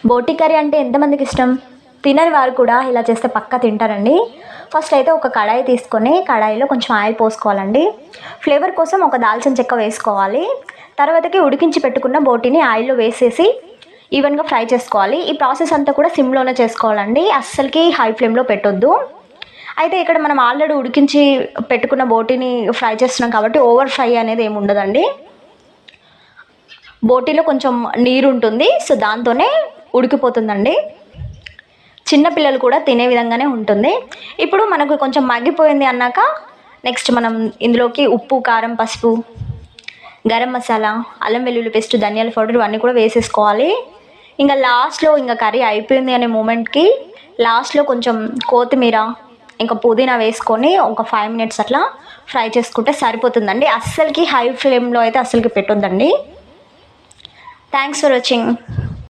బోటి కర్రీ అంటే ఎంతమందికి ఇష్టం? తినని వారు కూడా ఇలా చేస్తే పక్కా తింటారండి. ఫస్ట్ అయితే ఒక కడాయి తీసుకొని కడాయిలో కొంచెం ఆయిల్ పోసుకోవాలండి. ఫ్లేవర్ కోసం ఒక దాల్చిన చెక్క వేసుకోవాలి. తర్వాతకి ఉడికించి పెట్టుకున్న బోటిని ఆయిల్లో వేసేసి ఈవెన్గా ఫ్రై చేసుకోవాలి. ఈ ప్రాసెస్ అంతా కూడా సిమ్లోనే చేసుకోవాలండి, అస్సలకి హై ఫ్లేమ్లో పెట్టొద్దు. అయితే ఇక్కడ మనం ఆల్రెడీ ఉడికించి పెట్టుకున్న బోటిని ఫ్రై చేస్తున్నాం కాబట్టి ఓవర్ ఫ్రై అనేది ఏమి ఉండదండి. బోటీలో కొంచెం నీరు ఉంటుంది, సో దాంతోనే ఉడికిపోతుందండి. చిన్నపిల్లలు కూడా తినే విధంగానే ఉంటుంది. ఇప్పుడు మనకు కొంచెం మగ్గిపోయింది అన్నాక నెక్స్ట్ మనం ఇందులోకి ఉప్పు, కారం, పసుపు, గరం మసాలా, అల్లం వెల్లుల్లి పేస్ట్, ధనియాల పౌడర్ ఇవన్నీ కూడా వేసేసుకోవాలి. ఇంకా లాస్ట్లో ఇంకా కర్రీ అయిపోయింది అనే మూమెంట్కి లాస్ట్లో కొంచెం కొత్తిమీర ఇంకా పుదీనా వేసుకొని ఒక 5 minutes అట్లా ఫ్రై చేసుకుంటే సరిపోతుందండి. అస్సలకి హై ఫ్లేమ్లో అయితే అస్సలకి పెట్టొద్దండి. Thanks for watching.